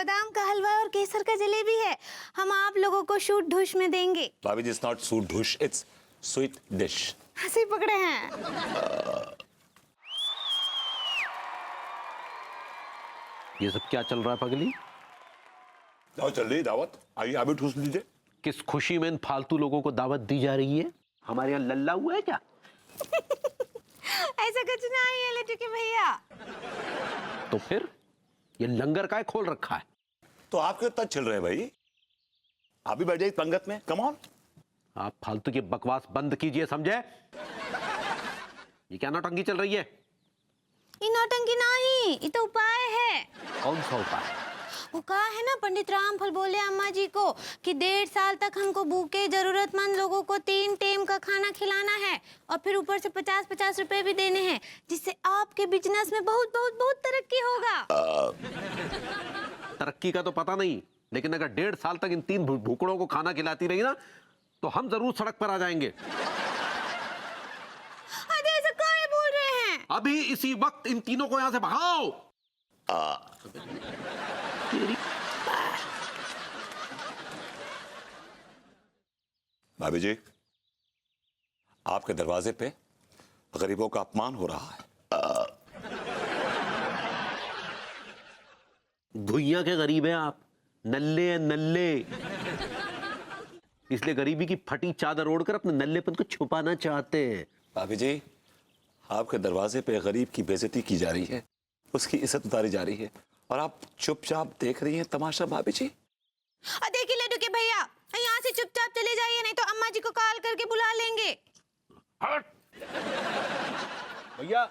बादाम का हलवा और केसर का जलेबी है। हम आप लोगों को शूट ढूश में देंगे। भाभी जी, इट्स नॉट सूट ढूश, इट्स स्वीट डिश। हंसी पकड़े हैं। ये सब क्या चल रहा है पगली? दावत चल रही है, दावत। आइए, आप भी ठूस लीजिए। किस खुशी में इन फालतू लोगों को दावत दी जा रही है? हमारे यहाँ लल्ला हुआ है क्या? ऐसा कुछ नहीं है लड्डू के भैया। तो फिर ये लंगर काय खोल रखा है? तो आप क्यों इतना चिल रहे हैं भाई? आप भी बैठ जाइए पंगत में, कम ऑन। आप फालतू की बकवास बंद कीजिए, समझे? ये क्या नौटंकी चल रही है? ये नौटंकी नहीं, ये तो उपाय है। कौन सा उपाय? वो कहा है ना, पंडित रामफल बोले अम्मा जी को कि 1.5 साल तक हमको भूखे जरूरतमंद लोगों को 3 टाइम का खाना खिलाना है और फिर ऊपर से 50-50 रुपए भी देने हैं, जिससे आपके बिजनेस में बहुत बहुत बहुत तरक्की होगा। तरक्की का तो पता नहीं, लेकिन अगर 1.5 साल तक इन 3 भूखड़ों को खाना खिलाती रही ना, तो हम जरूर सड़क पर आ जाएंगे। अरे ऐसा काहे बोल रहे हैं? अभी इसी वक्त इन तीनों को यहां से भगाओ। भाभी जी, आपके दरवाजे पे गरीबों का अपमान हो रहा है। भुइयां के गरीब हैं आप, नल्ले हैं नल्ले। इसलिए गरीबी की फटी चादर ओढ़कर अपने नल्लेपन को छुपाना चाहते हैं। भाभी जी, आपके दरवाजे पे गरीब की बेइज्जती की जा रही है, उसकी इज्जत उतारी जा रही है, और आप चुपचाप देख रही हैं तमाशा। भाभी जी, देखिए लड्डू के भैया, यहाँ से चुपचाप चले जाइए, नहीं तो अम्मा जी को कॉल करके बुला लेंगे। हट भैया,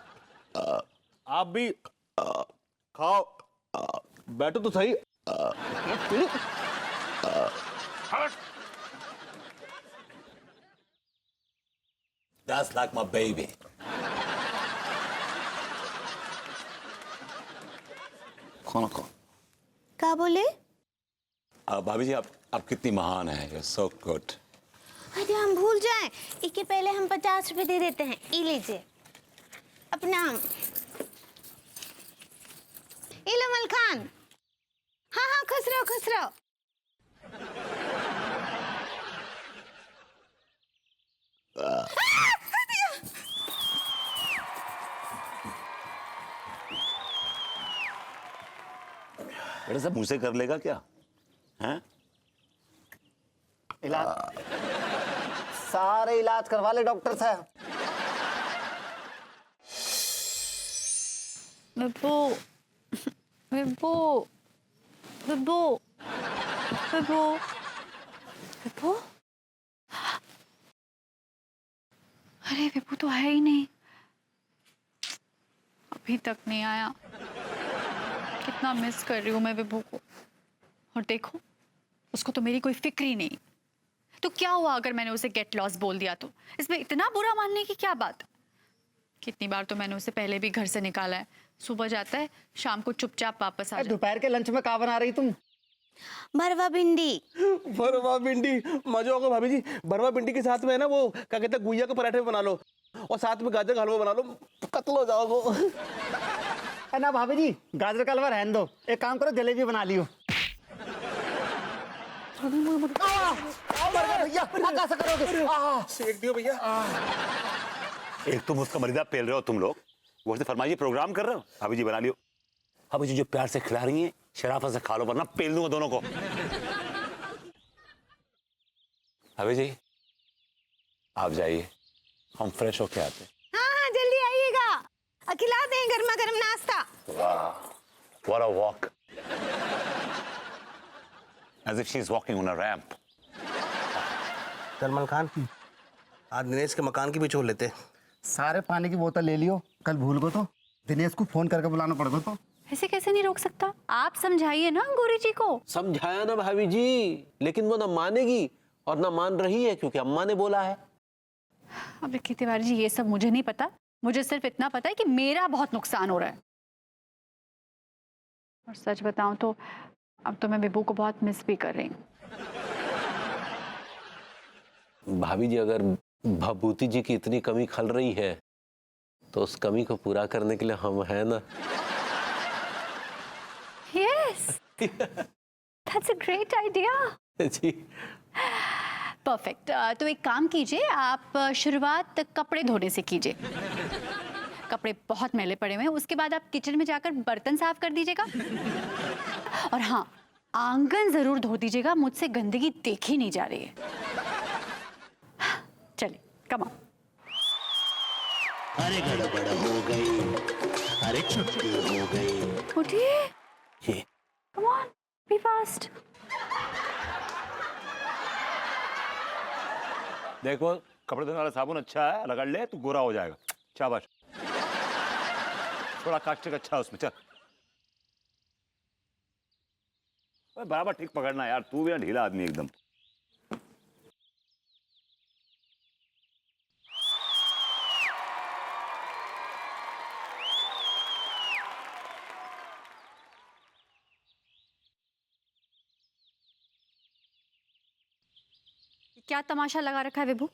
आप भी खाओ, बैठो तो सही। हट। 10 लाख माय बेबी। कौन? क्या बोले? भाभी जी, आप कितनी महान हैं, यू सो गुड। अरे हम भूल जाएं, इसके पहले हम 50 रुपए दे देते हैं। ये लीजिए अपना। ये लो मलखान। हाँ हाँ, खुश रहो खुश रहो। बेटा, सब मुझसे कर लेगा क्या? हैं? इलाज सारे इलाज करवा ले डॉक्टर साहब। विभू विभू विभू विभू विभू। अरे विभू तो है ही नहीं, अभी तक नहीं आया। कितना मिस कर रही हूँ मैं विभू को। और देखो, उसको तो मेरी कोई फिक्र ही नहीं। तो क्या हुआ अगर मैंने उसे गेट लॉस बोल दिया? तो इसमें इतना बुरा मानने की क्या बात? कितनी बार तो मैंने उसे पहले भी घर से निकाला है। सुबह जाता है, शाम को चुपचाप वापस आ जाता है। दोपहर के लंच में क्या बना रही तुम? भरवा भिंडी। भरवा भिंडी मजा होगा भाभी जी। भरवा भिंडी के साथ में है ना, वो क्या कहते हैं, गुइया के पराठे बना लो, और साथ में गाजर का हलवा बना लो, कत्ल हो जाओगे। है ना भाभी जी, गाजर का हलवा रहने दो, एक काम करो जलेबी बना लियो। भैया कैसे करोगे? सेक दियो भैया। एक तुम उसका मरीदा पेल रहे हो तुम लोग, वो से फरमाइए प्रोग्राम कर रहे हो। भाभी जी बना लियो। भाभी जी जो प्यार से खिला रही हैं, शराफत से खा लो, वरना पेल दूंगा दोनों को। भाभी जी आप जाइए, हम फ्रेश होके आते हैं। हाँ हाँ, जल्दी आइएगा, खिलाते हैं गर्मा गर्म नाश्ता। वाह, what a walk. As if she's walking on a ramp. Salman Khan, आज दिनेश के मकान की भी छोड़ लेते। सारे पानी की बोतल ले लियो, कल भूल गो तो दिनेश को फोन करके बुलाना पड़ेगा। तो ऐसे कैसे नहीं रोक सकता? आप समझाइए ना गौरी जी को। समझाया ना भाभी जी, लेकिन वो ना मानेगी और ना मान रही है, क्योंकि अम्मा ने बोला है। अब विक्की तिवारी जी, ये सब मुझे नहीं पता। मुझे सिर्फ इतना पता है कि मेरा बहुत नुकसान हो रहा है। और सच बताऊं तो अब तो मैं विभू को बहुत मिस भी कर रही हूँ। भाभी जी, अगर भभूति जी की इतनी कमी खल रही है, तो उस कमी को पूरा करने के लिए हम हैं ना। Yes. That's a great idea. जी परफेक्ट। तो एक काम कीजिए, आप शुरुआत कपड़े धोने से कीजिए। कपड़े बहुत मैले पड़े हुए हैं, उसके बाद आप किचन में जाकर बर्तन साफ कर दीजिएगा। और हाँ, आंगन जरूर धो दीजिएगा, मुझसे गंदगी देखी नहीं जा रही है। चलिए, कम ऑन। अरे गड़बड़ हो गई, अरे छुट्टी हो गई। उठिए, ये कम ऑन, बी फास्ट। देखो, कपड़े धोने वाला साबुन अच्छा है, रगड़ ले तो गोरा हो जाएगा। शाबाश। थोड़ा कास्टिक अच्छा है उसमें, चल। बराबर ठीक पकड़ना यार, तू भी ना ढीला आदमी एकदम। क्या तमाशा लगा रखा है विभू?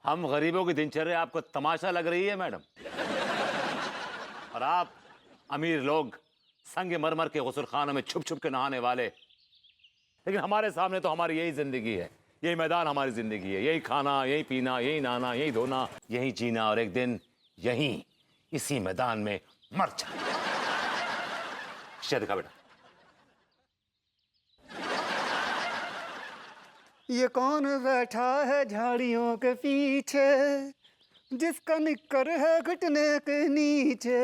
हम गरीबों की दिनचर्या आपको तमाशा लग रही है मैडम? और आप अमीर लोग संगे मरमर के गुसलखानों में छुप छुप के नहाने वाले। लेकिन हमारे सामने तो हमारी यही जिंदगी है, यही मैदान हमारी जिंदगी है, यही खाना, यही पीना, यही नहाना, यही धोना, यही जीना, और एक दिन यहीं इसी मैदान में मर जाना। दिखा बेटा। ये कौन बैठा है झाड़ियों के पीछे, जिसका निक्कर है घुटने के नीचे।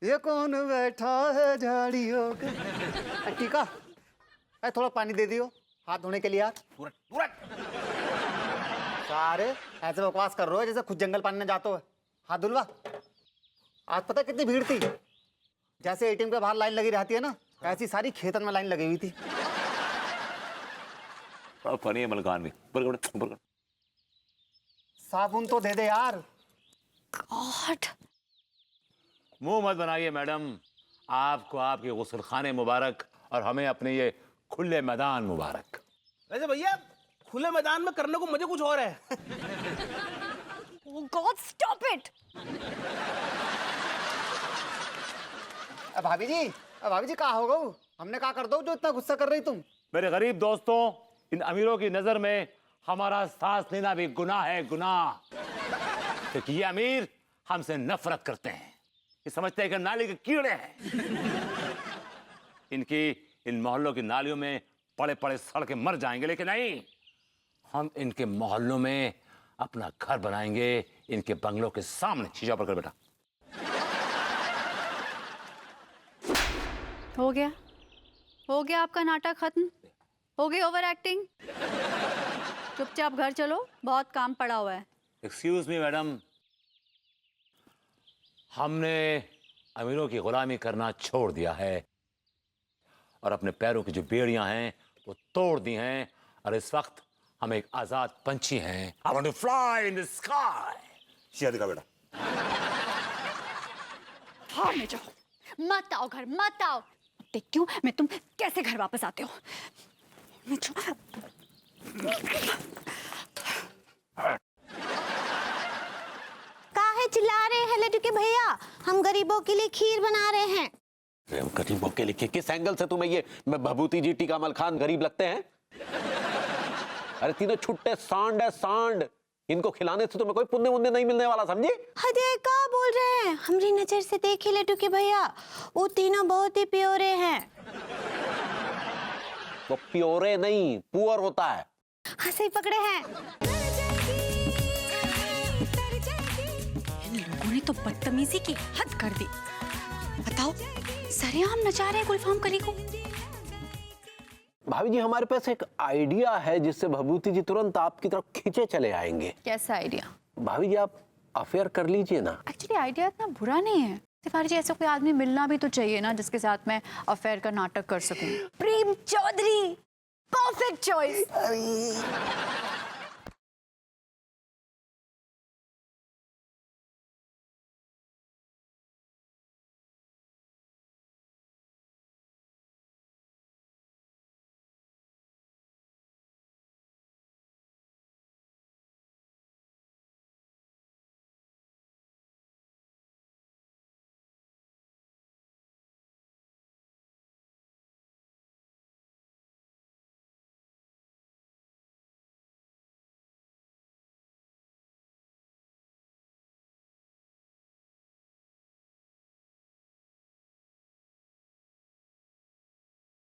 ये कौन बैठा है झाड़ियों के। टीका, थोड़ा पानी दे दियो हाथ धोने के लिए यार। सारे ऐसे बकवास कर रहे हो जैसे खुद जंगल पानी में जाते हो। हाथ धुलवा। आज पता कितनी भीड़ थी? जैसे एटीएम के बाहर लाइन लगी रहती है ना, ऐसी सारी खेतन में लाइन लगी हुई थी। फनी है मलकान भी। बरगड़। साबुन तो दे दे यार। गॉड, मुंह मत बनाइए मैडम। आपको आपके गुसलखाने मुबारक, और हमें अपने ये खुले मैदान मुबारक। वैसे भैया खुले मैदान में करने को मुझे कुछ और है। oh God, stop it! भाभी जी कहाँ हो गो? हमने कहा कर दो जो इतना गुस्सा कर रही तुम। मेरे गरीब दोस्तों, इन अमीरों की नजर में हमारा सांस लेना भी गुनाह है, गुनाह। क्योंकि ये अमीर हमसे नफरत करते हैं, ये समझते हैं कि नाली के कीड़े हैं। इनकी इन मोहल्लों की नालियों में पड़े पड़े सड़ के मर जाएंगे, लेकिन नहीं, हम इनके मोहल्लों में अपना घर बनाएंगे, इनके बंगलों के सामने। शीशा पकड़ बेटा। हो गया आपका नाटक खत्म, हो गई ओवर एक्टिंग। चुपचाप घर चलो, बहुत काम पड़ा हुआ है। एक्सक्यूज मी मैडम, हमने अमीरों की गुलामी करना छोड़ दिया है और अपने पैरों की जो बेड़ियां हैं वो तोड़ दी हैं, और इस वक्त हम एक आजाद पंछी हैं। I want to fly in the sky। शीशा दिखा बेटा। भाड़ में जाओ, मत आओ घर, मत आओ। देखती हूँ मैं तुम कैसे घर वापस आते हो। काहे चिल्ला रहे हैं लड्डू के भैया? हम गरीबों के लिए खीर बना रहे हैं। गरीबों के लिए किस एंगल से तुम्हें ये भभूति जी, टीका मल खान गरीब लगते हैं? अरे तीनों छुट्टे सांड है, सांड। इनको खिलाने से तुम्हें कोई पुण्य मुन्य नहीं मिलने वाला, समझे? हदे का बोल रहे हैं? हमारी नजर से देखिए लड्डू के भैया, वो तीनों बहुत ही प्योरे हैं। वो प्योरे नहीं, पुअर होता है। हाँ, सही पकड़े हैं। इन लोगों ने तो बदतमीजी की हद कर दी। बताओ, सरेआम नचा रहे हैं गुलफाम कली को। भाभी जी, हमारे पास एक आइडिया है जिससे भभूति जी तुरंत आपकी तरफ खींचे चले आएंगे। कैसा आइडिया? भाभी जी, आप अफेयर कर लीजिए ना। एक्चुअली आइडिया इतना बुरा नहीं है तिवारी जी, ऐसा कोई आदमी मिलना भी तो चाहिए ना जिसके साथ मैं अफेयर का नाटक कर सकूं। प्रेम चौधरी, परफेक्ट चॉइस।